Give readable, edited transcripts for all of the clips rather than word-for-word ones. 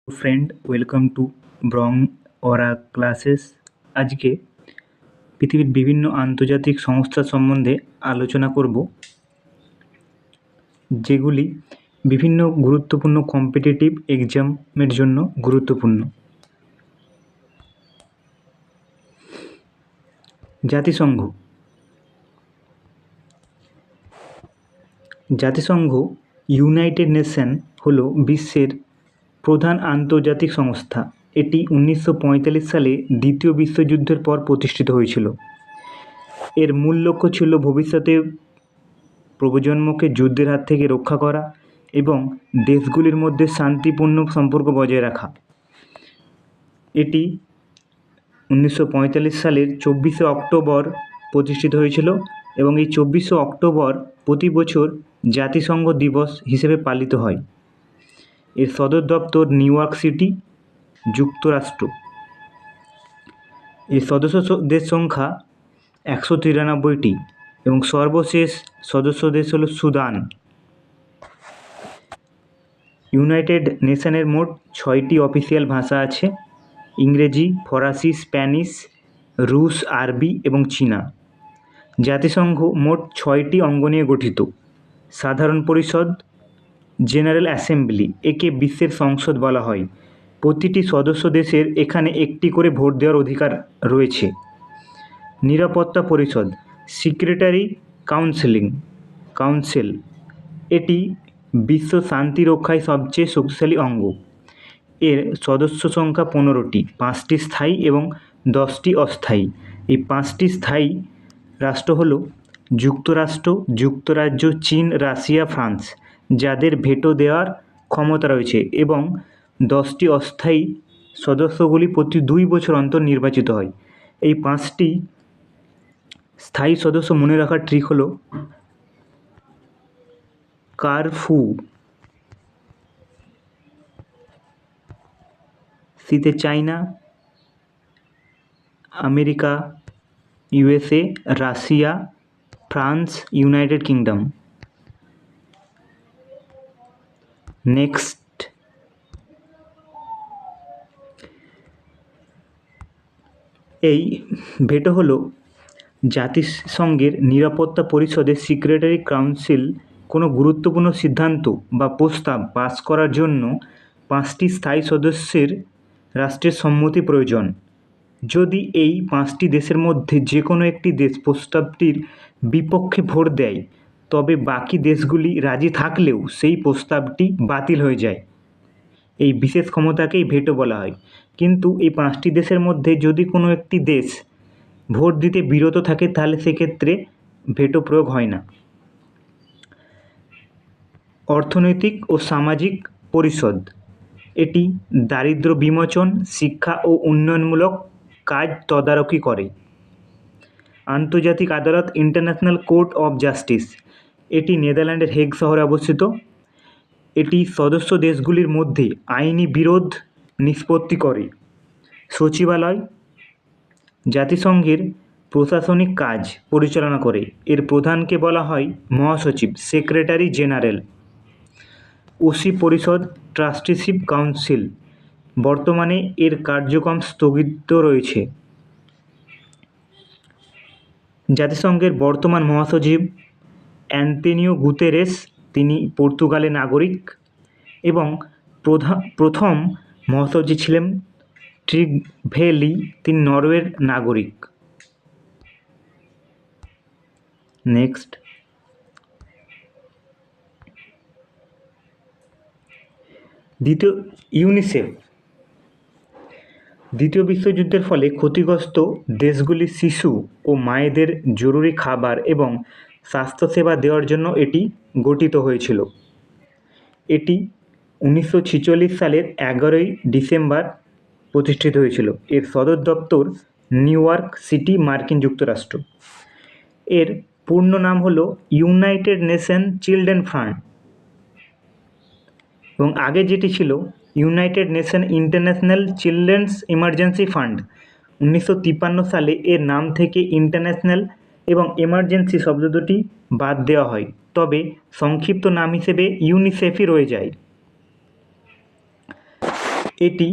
Friend, welcome to Brong ওরা classes. আজকে পৃথিবীর বিভিন্ন আন্তর্জাতিক সংস্থা সম্বন্ধে আলোচনা করব, যেগুলি বিভিন্ন গুরুত্বপূর্ণ কম্পিটিটিভ এক্সামের জন্য গুরুত্বপূর্ণ। জাতিসংঘ। জাতিসংঘ ইউনাইটেড নেশন হলো বিশ্বের প্রধান আন্তর্জাতিক সংস্থা। এটি 1945 সালে দ্বিতীয় বিশ্বযুদ্ধের পর প্রতিষ্ঠিত হয়েছিল। এর মূল লক্ষ্য ছিল ভবিষ্যতে প্রজন্মকে যুদ্ধের হাত থেকে রক্ষা করা এবং দেশগুলির মধ্যে শান্তিপূর্ণ সম্পর্ক বজায় রাখা। এটি 1945 সালের 24শে অক্টোবর প্রতিষ্ঠিত হয়েছিল এবং এই 24শে অক্টোবর প্রতি বছর জাতিসংঘ দিবস হিসেবে পালিত হয়। এর সদর দপ্তর নিউ ইয়র্ক সিটি, যুক্তরাষ্ট্র। এর সদস্য দেশ সংখ্যা 193টি এবং সর্বশেষ সদস্য দেশ হল সুদান। ইউনাইটেড নেশনের মোট 6টি অফিসিয়াল ভাষা আছে: ইংরেজি, ফরাসি, স্প্যানিশ, রুশ, আরবি এবং চীনা। জাতিসংঘ মোট 6টি অঙ্গ নিয়ে গঠিত: সাধারণ পরিষদ, জেনারেল অ্যাসেম্বলি, একে বিশ্বের সংসদ বলা হয়। প্রতিটি সদস্য দেশের এখানে একটি করে ভোট দেওয়ার অধিকার রয়েছে। নিরাপত্তা পরিষদ, সিক্রেটারি কাউন্সিল, এটি বিশ্ব শান্তি রক্ষায় সবচেয়ে শক্তিশালী অঙ্গ। এর সদস্য সংখ্যা 15টি, 5টি স্থায়ী এবং 10টি অস্থায়ী। এই 5টি স্থায়ী রাষ্ট্র হল যুক্তরাষ্ট্র, যুক্তরাজ্য, চীন, রাশিয়া, ফ্রান্স, যাদের ভেটো দেওয়ার ক্ষমতা রয়েছে, এবং 10টি অস্থায়ী সদস্যগুলি প্রতি 2 বছর অন্তর নির্বাচিত হয়। এই 5টি স্থায়ী সদস্য মনে রাখার ট্রিক হল কারফু। সিতে China, America, USA, Russia, France, United kingdom. Next, এই ভেটো হলো জাতিসংঘের নিরাপত্তা পরিষদের সিক্রেটারি কাউন্সিল কোনো গুরুত্বপূর্ণ সিদ্ধান্ত বা প্রস্তাব পাস করার জন্য 5টি স্থায়ী সদস্যের রাষ্ট্রের সম্মতি প্রয়োজন। যদি এই 5টি দেশের মধ্যে যে কোনো একটি দেশ প্রস্তাবটির বিপক্ষে ভোট দেয়, তবে বাকি দেশগুলি রাজি থাকলেও সেই প্রস্তাবটি বাতিল হয়ে যায়। এই বিশেষ ক্ষমতাকেই ভেটো বলা হয়। কিন্তু এই 5টি দেশের মধ্যে যদি কোনো একটি দেশ ভোট দিতে বিরত থাকে, তাহলে সেক্ষেত্রে ভেটো প্রয়োগ হয় না। অর্থনৈতিক ও সামাজিক পরিষদ, এটি দারিদ্র্য বিমোচন, শিক্ষা ও উন্নয়নমূলক কাজ তদারকি করে। আন্তর্জাতিক আদালত, ইন্টারন্যাশনাল কোর্ট অফ জাস্টিস, এটি নেদারল্যান্ডের হেগ শহরে অবস্থিত। এটি সদস্য দেশগুলির মধ্যে আইনি বিরোধ নিষ্পত্তি করে। সচিবালয়, জাতিসংঘের প্রশাসনিক কাজ পরিচালনা করে। এর প্রধানকে বলা হয় মহাসচিব, সেক্রেটারি জেনারেল। ওসি পরিষদ, ট্রাস্টিশিপ কাউন্সিল, বর্তমানে এর কার্যক্রম স্থগিত রয়েছে। জাতিসংঘের বর্তমান মহাসচিব অ্যান্তোনিও গুতেরেস, তিনি পর্তুগালের নাগরিক, এবং প্রথম মহাসচিব ছিলেন ট্রিগভে লি, তিনি নরওয়ের নাগরিক। Next, UNICEF. দ্বিতীয় বিশ্বযুদ্ধের ফলে ক্ষতিগ্রস্ত দেশগুলির শিশু ও মায়েদের জরুরি খাবার এবং স্বাস্থ্যসেবা দেওয়ার জন্য এটি গঠিত হয়েছিল। এটি 1946 সালের 11ই ডিসেম্বর প্রতিষ্ঠিত হয়েছিল। এর সদর দপ্তর নিউ ইয়র্ক সিটি, মার্কিন যুক্তরাষ্ট্র। এর পূর্ণ নাম হলো ইউনাইটেড নেশন চিলড্রেন ফান্ড, এবং আগে যেটি ছিল United nation international children's emergency fund. 1953 সালে এর নাম থেকে ইন্টারন্যাশনাল এবং এমার্জেন্সি শব্দ দুটি বাদ দেওয়া হয়, তবে সংক্ষিপ্ত নাম হিসেবে ইউনিসেফই রয়ে যায়। এটি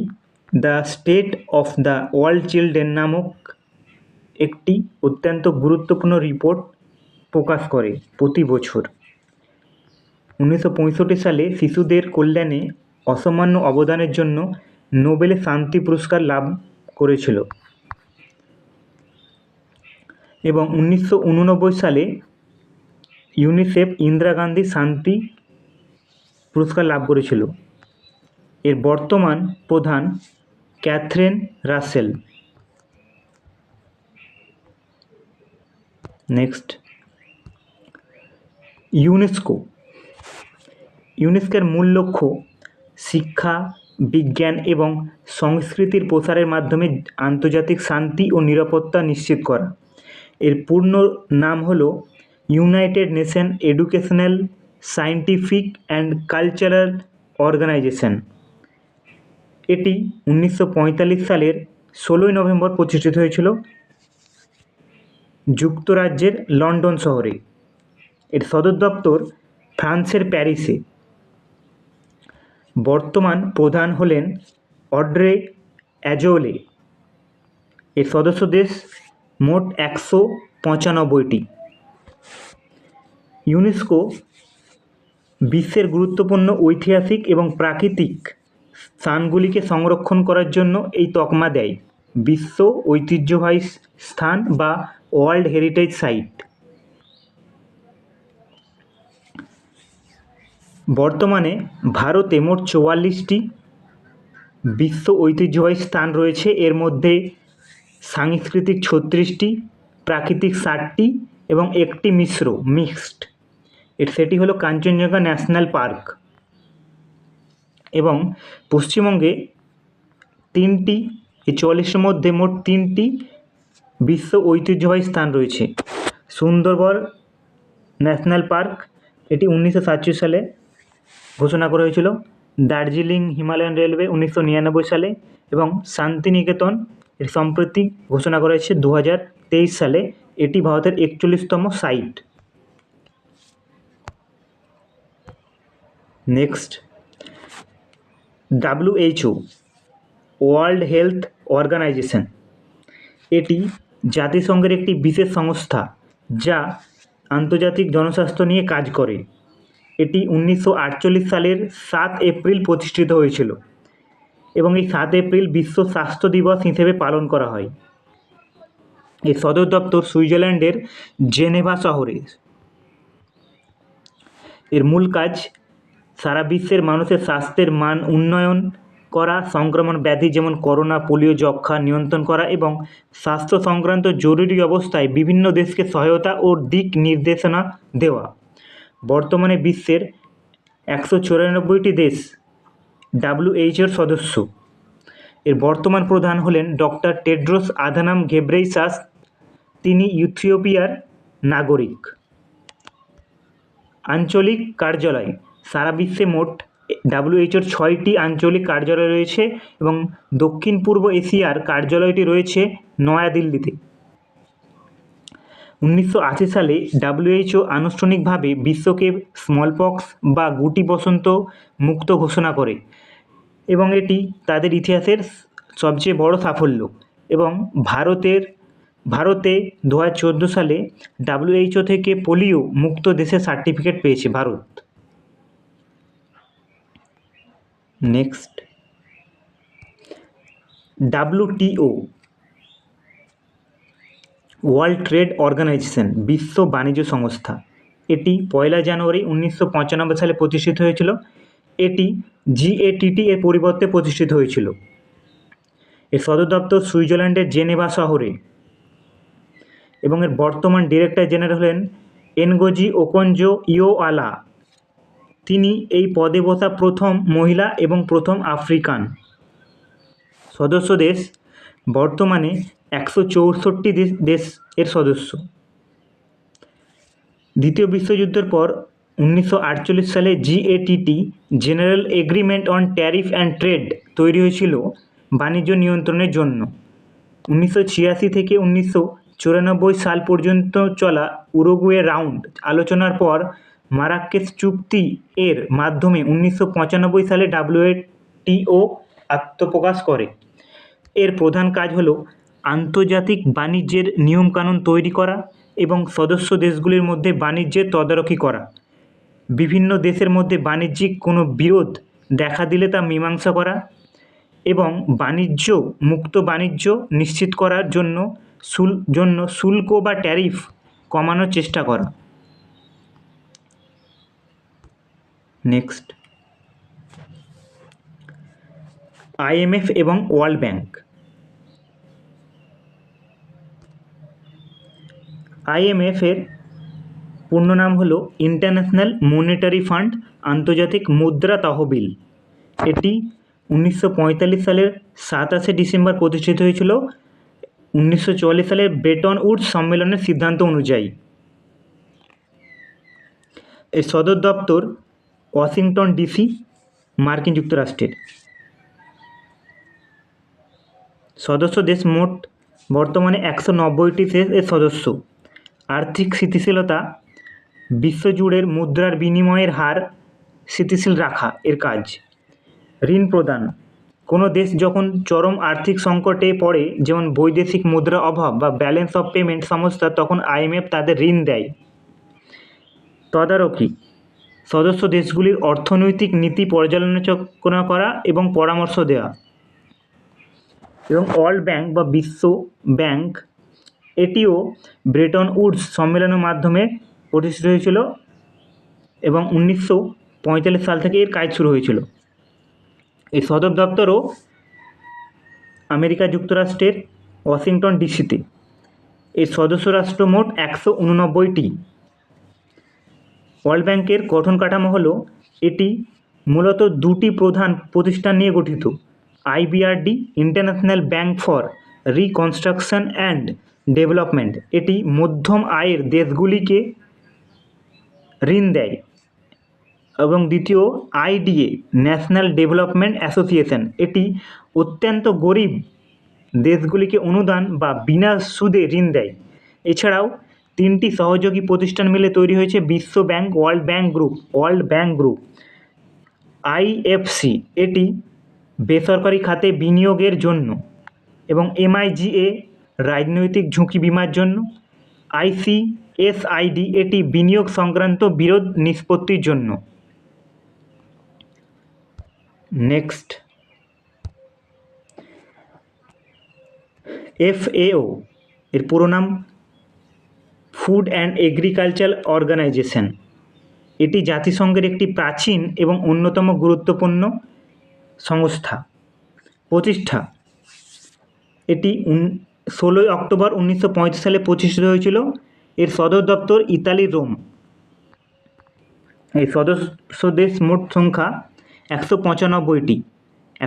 the state of the world children নামক একটি অত্যন্ত গুরুত্বপূর্ণ রিপোর্ট প্রকাশ করে প্রতি বছর। 1965 সালে শিশুদের কল্যাণে অসামান্য অবদানের জন্য নোবেল শান্তি পুরস্কার লাভ করেছিল এবং 1989 সালে ইউনিসেফ ইন্দিরা গান্ধী শান্তি পুরস্কার লাভ করেছিল। এর বর্তমান প্রধান ক্যাথরিন রাসেল। নেক্সট, ইউনেস্কোর মূল লক্ষ্য শিক্ষা, বিজ্ঞান এবং সংস্কৃতির প্রসারের মাধ্যমে আন্তর্জাতিক শান্তি ও নিরাপত্তা নিশ্চিত করা। এর পূর্ণ নাম হলো United Nation Educational, Scientific and Cultural Organization. এটি 1945 সালের 16 নভেম্বর প্রতিষ্ঠিত হয়েছিল যুক্তরাজ্যের লন্ডন শহরে। এর সদর দপ্তর ফ্রান্সের প্যারিসে। বর্তমান প্রধান হলেন অড্রে অ্যাজোলে। এর সদস্য দেশ মোট 195টি। ইউনেস্কো বিশ্বের গুরুত্বপূর্ণ ঐতিহাসিক এবং প্রাকৃতিক স্থানগুলিকে সংরক্ষণ করার জন্য এই তকমা দেয়, বিশ্ব ঐতিহ্যবাহী স্থান বা ওয়ার্ল্ড হেরিটেজ সাইট। বর্তমানে ভারতে মোট 44টি বিশ্ব ঐতিহ্যবাহী স্থান রয়েছে। এর মধ্যে সাংস্কৃতিক 36টি, প্রাকৃতিক 60টি এবং একটি মিক্সড। সেটি হলো কাঞ্চনজঙ্ঘা ন্যাশনাল পার্ক। এবং পশ্চিমবঙ্গে 3টি, এই 44-এর মধ্যে মোট 3টি বিশ্ব ঐতিহ্যবাহী স্থান রয়েছে। সুন্দরবন ন্যাশনাল পার্ক, এটি 1947 সালে ঘোষণা করা হয়েছিল। দার্জিলিং হিমালয়ান রেলওয়ে 1999 সালে এবং শান্তিনিকেতন এর সম্প্রতি ঘোষণা করা হয়েছে 2023 সালে। এটি ভারতের 41তম site. Next, WHO world health organization. এটি জাতিসংঘের একটি বিশেষ সংস্থা যা আন্তর্জাতিক জনস্বাস্থ্য নিয়ে কাজ করে। এটি 1948 সালের 7 এপ্রিল প্রতিষ্ঠিত হয়েছিল এবং এই 7 এপ্রিল বিশ্ব স্বাস্থ্য দিবস হিসেবে পালন করা হয়। এর সদর দপ্তর সুইজারল্যান্ডের জেনেভা শহরে। এর মূল কাজ সারা বিশ্বের মানুষের স্বাস্থ্যের মান উন্নয়ন করা, সংক্রমণ ব্যাধি যেমন করোনা, পোলিও, যক্ষ্মা নিয়ন্ত্রণ করা এবং স্বাস্থ্য সংক্রান্ত জরুরি অবস্থায় বিভিন্ন দেশকে সহায়তা ও দিক নির্দেশনা দেওয়া। বর্তমানে বিশ্বের 194টি দেশ WHOর সদস্য। এর বর্তমান প্রধান হলেন ডক্টর টেড্রোস আধানাম ঘেব্রেইসাস। তিনি ইথিওপিয়ার নাগরিক। আঞ্চলিক কার্যালয়। সারা বিশ্বে মোট WHOর 6টি আঞ্চলিক কার্যালয় রয়েছে এবং দক্ষিণ পূর্ব এশিয়ার কার্যালয়টি রয়েছে নয়াদিল্লিতে। 1980 সালে WHO আনুষ্ঠানিকভাবে বিশ্বকে স্মলপক্স বা গুটি বসন্ত মুক্ত ঘোষণা করে এবং এটি তাদের ইতিহাসের সবচেয়ে বড় সাফল্য। এবং ভারতে 2014 সালে WHO থেকে পোলিও মুক্ত দেশের সার্টিফিকেট পেয়েছে Bharat. Next, WTO World Trade Organization, বিশ্ব বাণিজ্য সংস্থা। এটি 1 জানুয়ারি 1995 সালে প্রতিষ্ঠিত হয়েছিল। এটি GATT এর পরিবর্তে প্রতিষ্ঠিত হয়েছিল। এর সদর দপ্তর সুইজারল্যান্ডের জেনেভা শহরে এবং এর বর্তমান ডিরেক্টর জেনারেল হলেন এনগোজি ওকনজো ইওয়ালা। তিনি এই পদে বসা প্রথম মহিলা এবং প্রথম আফ্রিকান। সদস্য দেশ বর্তমানে 164টি দেশ এর সদস্য। দ্বিতীয় বিশ্বযুদ্ধের পর 1948 সালে GATT general agreement on tariff and trade তৈরি হয়েছিল বাণিজ্য নিয়ন্ত্রণের জন্য। 1986 থেকে 1994 সাল পর্যন্ত চলা উরুগুয়ে রাউন্ড আলোচনার পর মারাক্কেশ চুক্তি এর মাধ্যমে 1995 সালে WTO আত্মপ্রকাশ করে। এর প্রধান কাজ হলো আন্তর্জাতিক বাণিজ্যের নিয়মকানুন তৈরি করা এবং সদস্য দেশগুলির মধ্যে বাণিজ্যের তদারকি করা। বিভিন্ন দেশের মধ্যে বাণিজ্যিক কোনো বিরোধ দেখা দিলে তা মীমাংসা করা এবং মুক্ত বাণিজ্য নিশ্চিত করার জন্য শুল্ক বা ট্যারিফ কমানোর চেষ্টা করা। নেক্সট, IMF এবং ওয়ার্ল্ড ব্যাংক। IMF এর পূর্ণ নাম হলো ইন্টারন্যাশনাল মনিটারি ফান্ড, আন্তর্জাতিক মুদ্রা তহবিল। এটি 1945 সালের 27শে ডিসেম্বর প্রতিষ্ঠিত হয়েছিল 1944 সালের ব্রেটন উডস সম্মেলনের সিদ্ধান্ত অনুযায়ী। এর সদর দপ্তর ওয়াশিংটন ডিসি, মার্কিন যুক্তরাষ্ট্রের। সদস্য দেশ মোট বর্তমানে 190টি দেশ এর সদস্য। আর্থিক স্থিতিশীলতা, বিশ্বজুড়ে মুদ্রার বিনিময়ের হার স্থিতিশীল রাখা এর কাজ। ঋণ প্রদান, কোনো দেশ যখন চরম আর্থিক সংকটে পড়ে, যেমন বৈদেশিক মুদ্রা অভাব বা ব্যালেন্স অফ পেমেন্ট সমস্যা, তখন IMF তাদের ঋণ দেয়। তদারকি, সদস্য দেশগুলির অর্থনৈতিক নীতি পর্যালোচনা করা এবং পরামর্শ দেওয়া। এবং ওয়ার্ল্ড ব্যাংক বা বিশ্ব ব্যাংক, এটিও ব্রেটন উডস সম্মেলনের মাধ্যমে প্রতিষ্ঠিত হয়েছিল এবং 1945 সাল থেকে এর কাজ শুরু হয়েছিল। এই সদর দপ্তরও আমেরিকা যুক্তরাষ্ট্রের ওয়াশিংটন ডিসিতে। এর সদস্য রাষ্ট্র মোট 189টি। ওয়ার্ল্ড ব্যাংকের গঠন কাঠামো হলো, এটি মূলত দুটি প্রধান প্রতিষ্ঠান নিয়ে গঠিত। IBRD, international bank for reconstruction and development, এটি মধ্যম আয়ের দেশগুলিকে ঋণ দেয়। এবং দ্বিতীয় IDA, ন্যাশনাল ডেভেলপমেন্ট অ্যাসোসিয়েশন, এটি অত্যন্ত গরিব দেশগুলিকে অনুদান বা বিনা সুদে ঋণ দেয়। এছাড়াও 3টি সহযোগী প্রতিষ্ঠান মিলে তৈরি হয়েছে বিশ্ব bank world bank group. IFC, এটি বেসরকারি খাতে বিনিয়োগের জন্য। এবং MIGA, রাজনৈতিক ঝুঁকি বিমার জন্য। ICSID, এটি বিনিয়োগ সংক্রান্ত বিরোধ নিষ্পত্তির জন্য। নেক্সট, FAO, এর পুরো নাম ফুড অ্যান্ড এগ্রিকালচার অর্গানাইজেশন। এটি জাতিসংঘের একটি প্রাচীন এবং অন্যতম গুরুত্বপূর্ণ সংস্থা। প্রতিষ্ঠা, এটি 16 অক্টোবর 1935 সালে প্রতিষ্ঠিত হয়েছিল। এর সদর দপ্তর ইতালির রোম। এই সদস্য দেশ মোট সংখ্যা 195টি,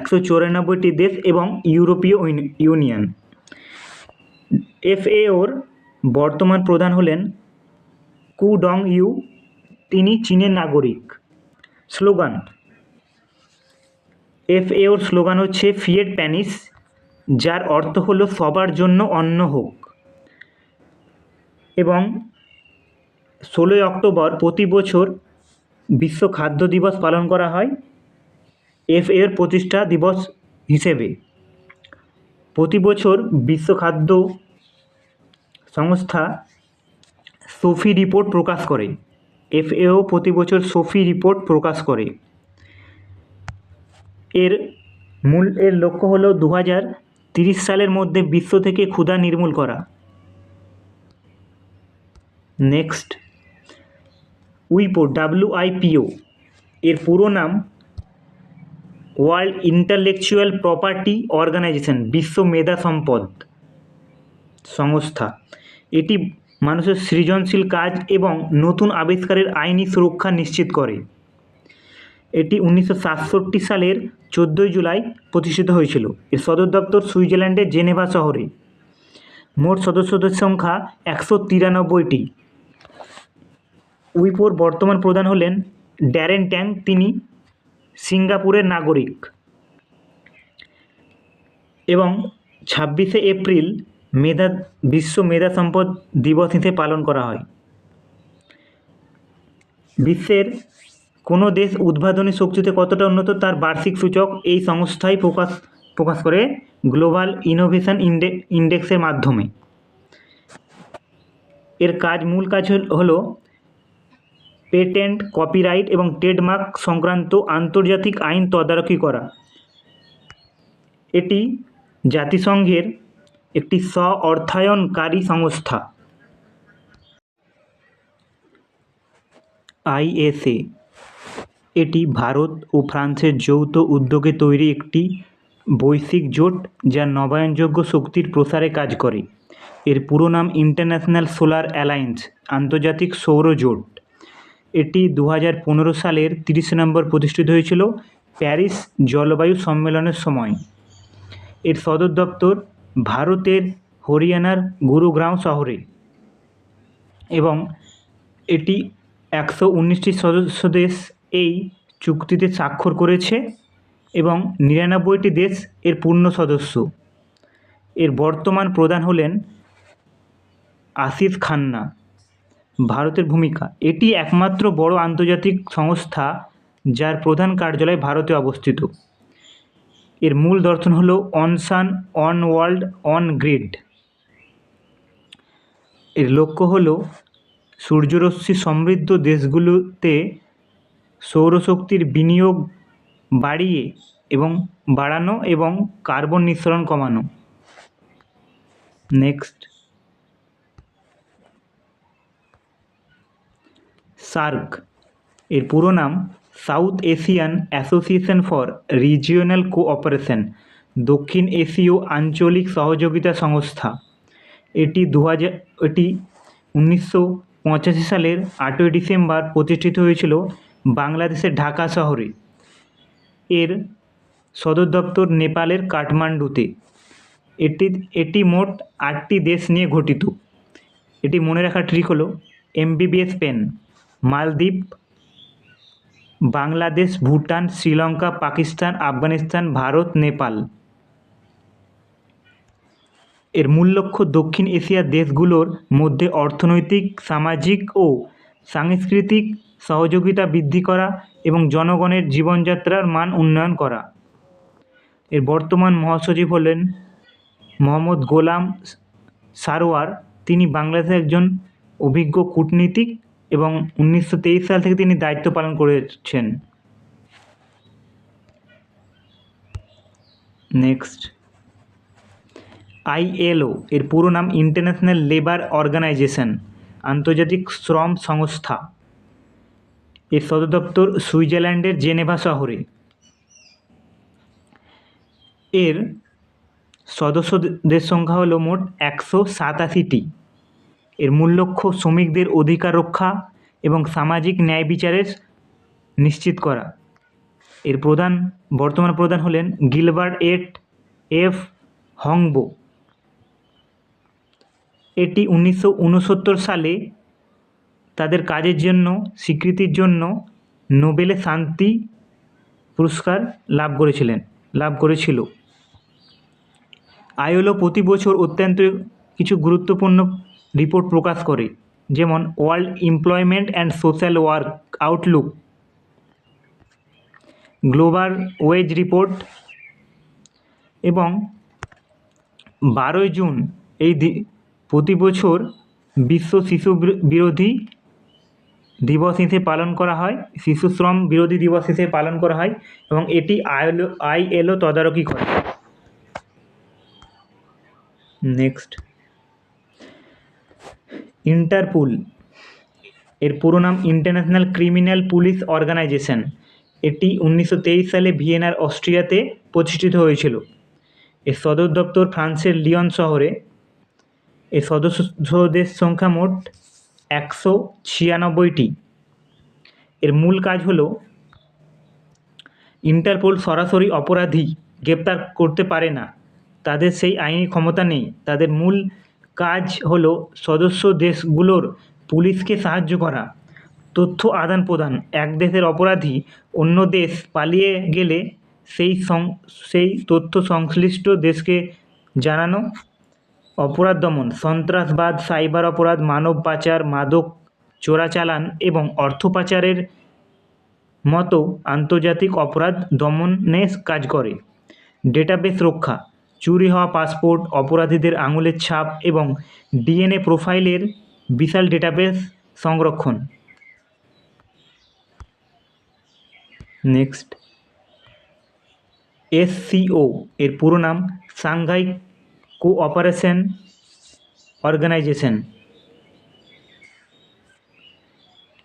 194টি দেশ এবং ইউরোপীয় ইউনিয়ন। FAOর বর্তমান প্রধান হলেন কু ডং ইউ, তিনি চীনের নাগরিক। স্লোগান, FAOর স্লোগান হচ্ছে ফিয়েট প্যানিস, যার অর্থ হলো সবার জন্য অন্ন হোক। এবং 16 অক্টোবর প্রতি বছর বিশ্ব খাদ্য দিবস পালন করা হয় FAOর প্রতিষ্ঠা দিবস হিসেবে। প্রতি বছর বিশ্ব খাদ্য সংস্থা সোফি রিপোর্ট প্রকাশ করে। FAO প্রতি বছর সোফি রিপোর্ট প্রকাশ করে। এর লক্ষ্য হলো 2030 সালের মধ্যে বিশ্ব থেকে ক্ষুধা নির্মূল করা। নেক্সট, WIPO, এর পুরো নাম ওয়ার্ল্ড ইন্টালেকচুয়াল প্রপার্টি অর্গানাইজেশন, বিশ্ব মেধা সম্পদ সংস্থা। এটি মানুষের সৃজনশীল কাজ এবং নতুন আবিষ্কারের আইনি সুরক্ষা নিশ্চিত করে। এটি 1967 সালের 14 জুলাই প্রতিষ্ঠিত হয়েছিল। এর সদর দপ্তর সুইজারল্যান্ডের জেনেভা শহরে। মোট সদস্যদের সংখ্যা 193টি। উইপোর বর্তমান প্রধান হলেন ড্যারেন ট্যাং, তিনি সিঙ্গাপুরের নাগরিক। এবং 26শে এপ্রিল বিশ্ব মেধা সম্পদ দিবস হিসেবে পালন করা হয়। বিশ্বের কোনো দেশ উদ্ভাবনী শক্তিতে কতটা উন্নত তার বার্ষিক সূচক এই সংস্থাই প্রকাশ করে গ্লোবাল ইনোভেশন ইন্ডেক্সের মাধ্যমে। এর মূল কাজ হলো পেটেন্ট, কপিরাইট এবং ট্রেডমার্ক সংক্রান্ত আন্তর্জাতিক আইন তদারকি করা। এটি জাতিসংঘের একটি স্ব-অর্থায়নকারী সংস্থা। আইএসএ এটি ভারত ও ফ্রান্সের যৌথ উদ্যোগে তৈরি একটি বৈশ্বিক জোট যা নবায়নযোগ্য শক্তির প্রসারে কাজ করে। এর পুরো নাম ইন্টারন্যাশনাল সোলার অ্যালায়েন্স, আন্তর্জাতিক সৌর জোট। এটি 2015 সালের 30 নভেম্বর প্রতিষ্ঠিত হয়েছিল প্যারিস জলবায়ু সম্মেলনের সময়। এর সদর দপ্তর ভারতের হরিয়ানার গুরুগ্রাম শহরে এবং এটি 119টি সদস্য দেশ এই চুক্তিতে স্বাক্ষর করেছে এবং 99টি দেশ এর পূর্ণ সদস্য। এর বর্তমান প্রধান হলেন আশিস খান্না। ভারতের ভূমিকা, এটি একমাত্র বড় আন্তর্জাতিক সংস্থা যার প্রধান কার্যালয় ভারতে অবস্থিত। এর মূল দর্শন হলো one sun, one world, one grid. এর লক্ষ্য হলো সূর্যরশ্মি সমৃদ্ধ দেশগুলোতে সৌরশক্তির বিনিয়োগ বাড়ানো এবং কার্বন নিঃসরণ কমানো। নেক্সট, সার্ক এর পুরো নাম south Asian association for regional cooperation, দক্ষিণ এশীয় আঞ্চলিক সহযোগিতা সংস্থা। এটি 1985 সালের 8ই ডিসেম্বর প্রতিষ্ঠিত হয়েছিল বাংলাদেশের ঢাকা শহরে। এর সদর দপ্তর নেপালের কাঠমান্ডুতে। এটি মোট 8টি দেশ নিয়ে গঠিত। এটি মনে রাখার ট্রিক হলো MBBS পেন: মালদ্বীপ, বাংলাদেশ, ভুটান, শ্রীলঙ্কা, পাকিস্তান, আফগানিস্তান, ভারত, নেপাল। এর মূল লক্ষ্য দক্ষিণ এশিয়ার দেশগুলোর মধ্যে অর্থনৈতিক, সামাজিক ও সাংস্কৃতিক সহযোগিতা বৃদ্ধি করা এবং জনগণের জীবনযাত্রার মান উন্নয়ন করা। এর বর্তমান মহাসচিব হলেন মোহাম্মদ গোলাম সারওয়ার। তিনি বাংলাদেশের একজন অভিজ্ঞ কূটনীতিক এবং 1923 সাল থেকে তিনি দায়িত্ব পালন করেছেন। নেক্সট, ILO এর পুরো নাম ইন্টারন্যাশনাল লেবার অর্গানাইজেশন, আন্তর্জাতিক শ্রম সংস্থা। এর সদর দপ্তর সুইজারল্যান্ডের জেনেভা শহরে। এর সদস্যদের সংখ্যা হলো মোট 187টি। এর মূল লক্ষ্য শ্রমিকদের অধিকার রক্ষা এবং সামাজিক ন্যায় বিচারের নিশ্চিত করা। এর বর্তমান প্রধান হলেন গিলবার্ট এফ হংবো। এটি 1969 সালে তাদের কাজের জন্য স্বীকৃতির জন্য নোবেল শান্তি পুরস্কার লাভ করেছিল। ILO প্রতি বছর অত্যন্ত কিছু গুরুত্বপূর্ণ রিপোর্ট প্রকাশ করে, যেমন World Employment and Social Work Outlook, Global Wage Report এবং 12 জুন প্রতি বছর বিশ্ব শিশু বিরোধী দিবস হিসেবে পালন করা হয়, শিশু শ্রম বিরোধী দিবস হিসেবে পালন করা হয় এবং এটি ILO তদারকি করে। নেক্সট, ইন্টারপোল এর পুরো নাম ইন্টারন্যাশনাল ক্রিমিনাল পুলিশ অর্গানাইজেশন। এটি 1923 সালে ভিয়েনার, অস্ট্রিয়াতে প্রতিষ্ঠিত হয়েছিল। এর সদর দপ্তর ফ্রান্সের লিয়ন শহরে। এর সদস্যদের সংখ্যা মোট 196টি। এর মূল কাজ হলো ইন্টারপোল সরাসরি অপরাধী গ্রেপ্তার করতে পারে না, তাদের সেই আইনি ক্ষমতা নেই। তাদের মূল কাজ হলো সদস্য দেশগুলোর পুলিশকে সাহায্য করা, তথ্য আদান প্রদান, এক দেশের অপরাধী অন্য দেশ পালিয়ে গেলে সেই তথ্য সংশ্লিষ্ট দেশকে জানানো, অপরাধ দমন, সন্ত্রাসবাদ, সাইবার অপরাধ, মানব পাচার, মাদক চোরাচালান এবং অর্থ পাচারের মতো আন্তর্জাতিক অপরাধ দমনে কাজ করে। ডেটাবেস রক্ষা, চুরি হওয়া পাসপোর্ট, অপরাধীদের আঙুলের ছাপ এবং ডিএনএ প্রোফাইলের বিশাল ডেটাবেস সংরক্ষণ। নেক্সট, এসসিও এর পুরো নাম সাংঘাই কোঅপারেশন অর্গানাইজেশন।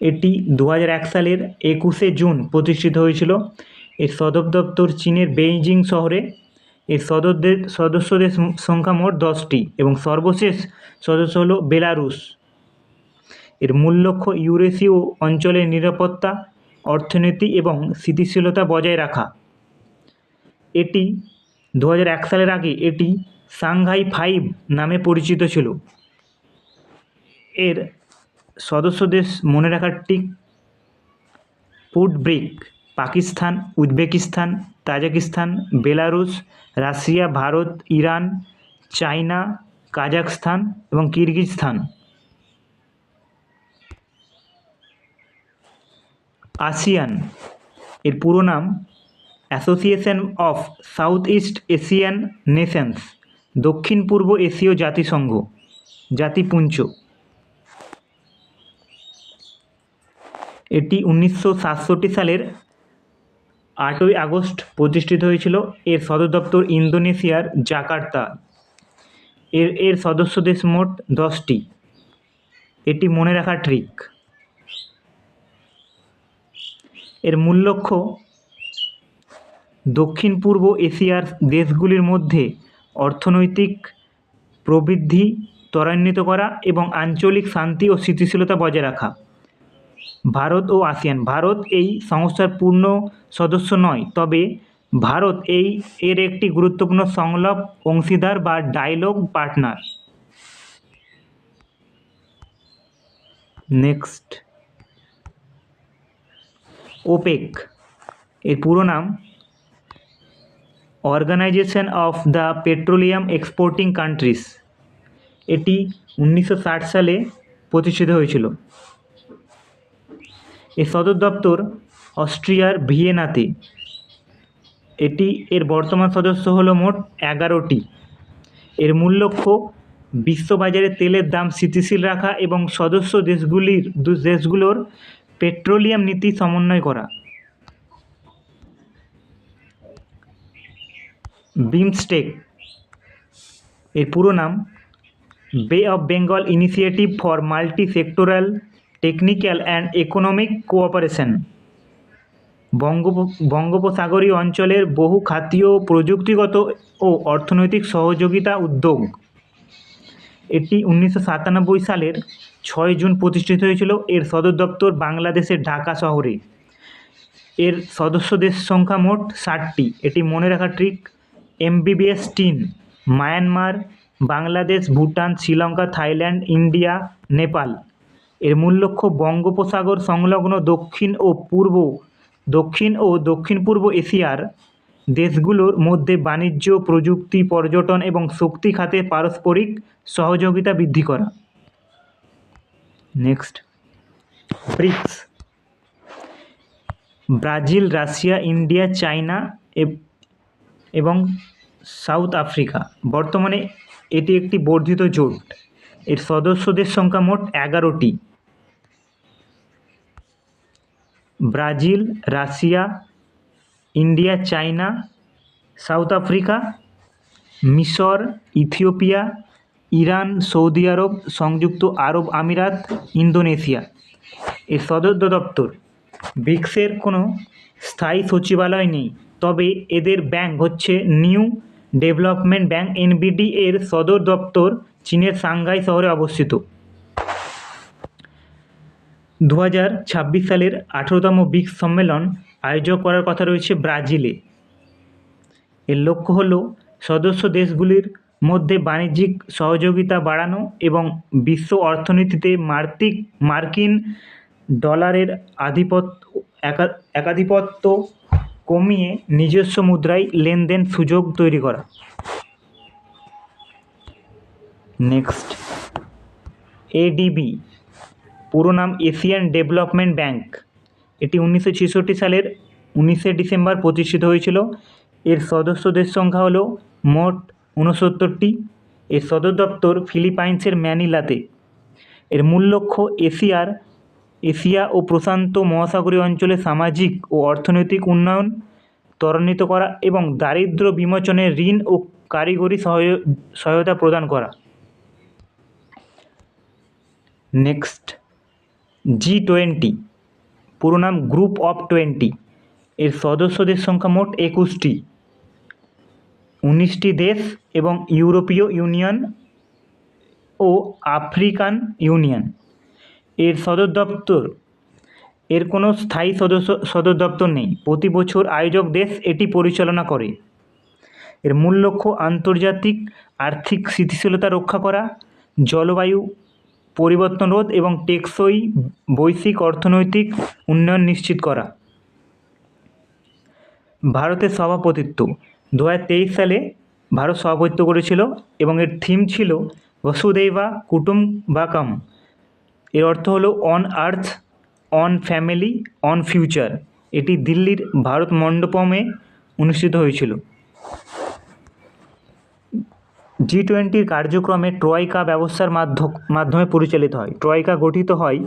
এটি 2001 সালের 21শে জুন প্রতিষ্ঠিত হয়েছিল। এর সদর দপ্তর চীনের বেইজিং শহরে। এর সদস্যদের সংখ্যা মোট 10টি এবং সর্বশেষ সদস্য হল বেলারুশ। এর মূল লক্ষ্য ইউরেশীয় অঞ্চলের নিরাপত্তা, অর্থনীতি এবং স্থিতিশীলতা বজায় রাখা। এটি 2001 সালের আগে এটি সাংঘাই 5 নামে পরিচিত ছিল। এর সদস্য দেশ মনে রাখার টিক পুটব্রিক: Pakistan, Uzbekistan, Tajikistan, Belarus, Russia, Bharat, Iran, China, Kazakhstan এবং কিরগিজস্তান। আসিয়ান এর পুরো নাম association of south east Asian nations, দক্ষিণ পূর্ব এশীয় জাতিসংঘ, জাতিপুঞ্জ। এটি 1967 সালের 8ই আগস্ট প্রতিষ্ঠিত হয়েছিল। এর সদর দপ্তর ইন্দোনেশিয়ার জাকার্তা। এর সদস্য দেশ মোট 10টি। এটি মনে রাখা ট্রিক। এর মূল লক্ষ্য দক্ষিণ পূর্ব এশিয়ার দেশগুলির মধ্যে অর্থনৈতিক প্রবৃদ্ধি ত্বরান্বিত করা এবং আঞ্চলিক শান্তি ও স্থিতিশীলতা বজায় রাখা। ভারত ও আসিয়ান: ভারত এই সংস্থার পূর্ণ সদস্য নয়, তবে ভারত এর একটি গুরুত্বপূর্ণ সংলাপ অংশীদার বা ডায়ালগ পার্টনার। নেক্সট, ওপেক এর পুরো নাম Organization of the Petroleum Exporting Countries. এটি 1960 সালে প্রতিষ্ঠিত হয়েছিল। এর সদর দপ্তর অস্ট্রিয়ার ভিয়েনাতে। এর বর্তমান সদস্য হলো মোট 11টি। এর মূল লক্ষ্য বিশ্ববাজারে তেলের দাম স্থিতিশীল রাখা এবং সদস্য দেশগুলোর পেট্রোলিয়াম নীতি সমন্বয় করা। বিমস্টেক এর পুরো নাম bay of Bengal initiative for multi sectoral technical and economic cooperation, বঙ্গোপসাগরীয় অঞ্চলের বহু খাতীয় প্রযুক্তিগত ও অর্থনৈতিক সহযোগিতা উদ্যোগ। এটি 1997 সালের 6 জুন প্রতিষ্ঠিত হয়েছিল। এর সদর দপ্তর বাংলাদেশের ঢাকা শহরে। এর সদস্য দেশ সংখ্যা মোট 60টি। এটি মনে রাখা trick: MBBS tin, Myanmar, Bangladesh, Bhutan, Sri Lanka, Thailand, India, Nepal. এর মূল লক্ষ্য বঙ্গোপসাগর সংলগ্ন দক্ষিণ ও দক্ষিণ পূর্ব এশিয়ার দেশগুলোর মধ্যে বাণিজ্য, প্রযুক্তি, পর্যটন এবং শক্তি খাতে পারস্পরিক সহযোগিতা বৃদ্ধি করা। Next, BRICS: Brazil, Russia, India, China এবং সাউথ আফ্রিকা। বর্তমানে এটি একটি বর্ধিত জোট। এর সদস্যদের সংখ্যা মোট 11টি। Brazil, Russia, India, China, South Africa, মিশর, ইথিওপিয়া, ইরান, সৌদি আরব, সংযুক্ত আরব আমিরাত, ইন্দোনেশিয়া। এর সদর দপ্তর। ব্রিক্সের কোনো স্থায়ী সচিবালয় নেই, তবে এদের ব্যাংক হচ্ছে নিউ ডেভেলপমেন্ট ব্যাংক NBD। এর সদর দপ্তর চীনের সাংঘাই শহরে অবস্থিত। 2026 সালের 18তম ব্রিক্স সম্মেলন আয়োজন করার কথা রয়েছে ব্রাজিলে। এর লক্ষ্য হল সদস্য দেশগুলির মধ্যে বাণিজ্যিক সহযোগিতা বাড়ানো এবং বিশ্ব অর্থনীতিতে মার্কিন ডলারের একাধিপত্য কমিয়ে নিজস্ব মুদ্রায় লেনদেন সুযোগ তৈরি করা। নেক্সট, ADB পুরো নাম এশিয়ান ডেভেলপমেন্ট ব্যাংক। এটি 1966 সালের 19শে ডিসেম্বর প্রতিষ্ঠিত হয়েছিল। এর সদস্য দেশ সংখ্যা হলো মোট 69টি। এর সদর দপ্তর ফিলিপাইন্সের ম্যানিলাতে। এর মূল লক্ষ্য এশিয়া ও প্রশান্ত মহাসাগরীয় অঞ্চলে সামাজিক ও অর্থনৈতিক উন্নয়ন ত্বরান্বিত করা এবং দারিদ্র্য বিমোচনে ঋণ ও কারিগরি সহায়তা প্রদান করা। নেক্সট, G20, পুরো নাম গ্রুপ অফ 20। এর সদস্য দেশ সংখ্যা মোট 21টি। 19টি দেশ এবং ইউরোপীয় ইউনিয়ন ও আফ্রিকান ইউনিয়ন। এর সদর দপ্তর, এর কোনো স্থায়ী সদর দপ্তর নেই। প্রতি বছর আয়োজক দেশ এটি পরিচালনা করে। এর মূল লক্ষ্য আন্তর্জাতিক আর্থিক স্থিতিশীলতা রক্ষা করা, জলবায়ু পরিবর্তন রোধ এবং টেকসই বৈশ্বিক অর্থনৈতিক উন্নয়ন নিশ্চিত করা। ভারতের সভাপতিত্ব 2023 সালে ভারত সভাপতিত্ব করেছিল এবং এর থিম ছিল বসুধৈবা কুটুম্বাকাম। এর অর্থ হলো on earth, on family, on future. এটি দিল্লির ভারত মণ্ডপমে অনুষ্ঠিত হয়েছিল। G20 কার্যক্রমে ট্রয়কা ব্যবস্থার মাধ্যমে পরিচালিত হয়। ট্রয়কা গঠিত হয়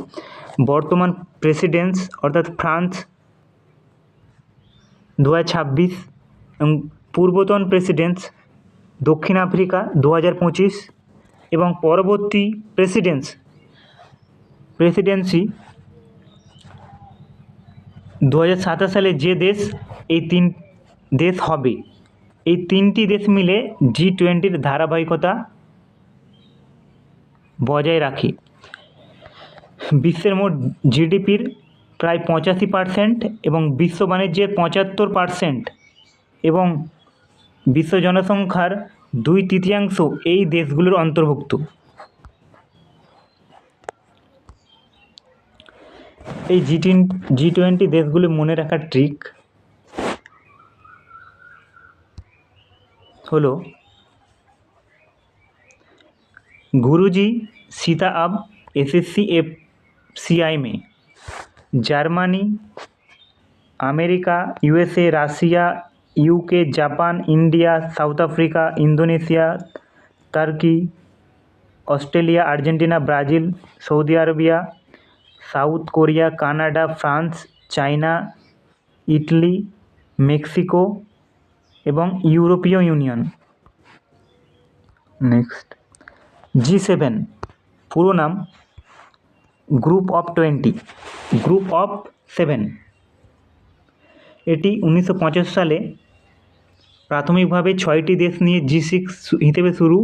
বর্তমান প্রেসিডেন্টস অর্থাৎ ফ্রান্স 2026 এবং পূর্বতন প্রেসিডেন্টস দক্ষিণ আফ্রিকা 2025 এবং পরবর্তী প্রেসিডেন্সি 2027 সালে যে দেশ, এই 3 দেশ হবে। এই 3টি দেশ মিলে G20 ধারাবাহিকতা বজায় রাখে। বিশ্বের মোট জিডিপির প্রায় 85% এবং বিশ্ব বাণিজ্যের 75% এবং বিশ্ব জনসংখ্যার 2/3 এই দেশগুলোর অন্তর্ভুক্ত। এই G20 দেশগুলো মনে রাখার ট্রিক হলো गुरुजी सीता अब SSC FCI में, Germany, America, USA, Russia, UK, Japan, India, South Africa, Indonesia, तुर्की, Australia, Argentina, Brazil, Saudi Arabia, South Korea, Canada, France, China, Italy, Mexico एवं यूरोपीय यूनियन। नेक्स्ट, G7 পুরো নাম গ্রুপ অফ 20, গ্রুপ অফ 7। এটি 1950 সালে প্রাথমিকভাবে 6টি দেশ নিয়ে G6 হিসেবে শুরু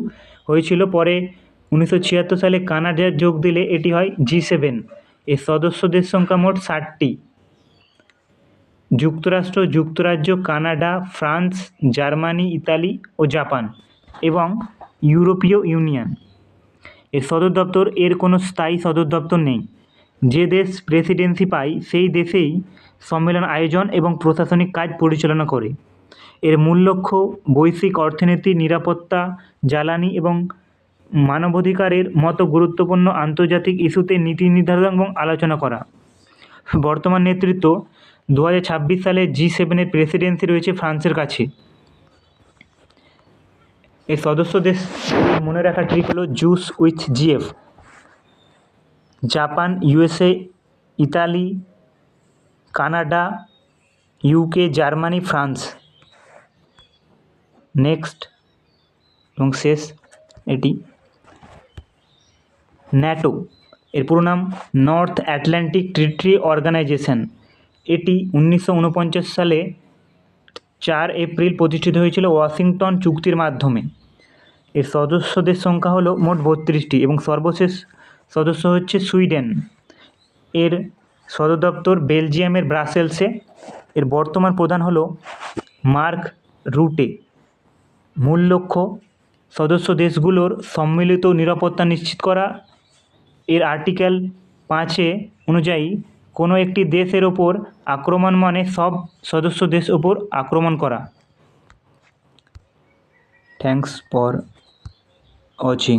হয়েছিল। পরে 1976 সালে কানাডা যোগ দিলে এটি হয় G7। এর সদস্য দেশ সংখ্যা মোট 60টি। যুক্তরাষ্ট্র, যুক্তরাজ্য, কানাডা, ফ্রান্স, জার্মানি, ইতালি ও জাপান এবং ইউরোপীয় ইউনিয়ন। এর সদর দপ্তর, এর কোনো স্থায়ী সদর দপ্তর নেই। যে দেশ প্রেসিডেন্সি পায় সেই দেশেই সম্মেলন আয়োজন এবং প্রশাসনিক কাজ পরিচালনা করে। এর মূল লক্ষ্য বৈশ্বিক অর্থনীতি, নিরাপত্তা, জ্বালানি এবং মানবাধিকারের মতো গুরুত্বপূর্ণ আন্তর্জাতিক ইস্যুতে নীতি নির্ধারণ এবং আলোচনা করা। বর্তমান নেতৃত্ব 2026 সালে G7 প্রেসিডেন্সি রয়েছে ফ্রান্সের কাছে। এর সদস্য দেশ মনে রাখার ট্রিক হলো juice with GF, Japan, USA, Italy, Canada, UK, Germany, France. Next এবং শেষ এটি ন্যাটো। এর পুরো নাম নর্থ আটলান্টিক ট্রিটি অর্গানাইজেশন। এটি 1949 সালে 4 এপ্রিল প্রতিষ্ঠিত হয়েছিল ওয়াশিংটন চুক্তির মাধ্যমে। এর সদস্যদের সংখ্যা হলো মোট 32টি এবং সর্বশেষ সদস্য হচ্ছে সুইডেন। এর সদর দপ্তর বেলজিয়ামের ব্রাসেলসে। এর বর্তমান প্রধান হলো মার্ক রুটে। মূল লক্ষ্য সদস্য দেশগুলোর সম্মিলিত নিরাপত্তা নিশ্চিত করা। এর আর্টিকেল 5 অনুযায়ী কোনো একটি দেশের ওপর আক্রমণ মানে সব সদস্য দেশ ওপর আক্রমণ করা। Thanks for watching.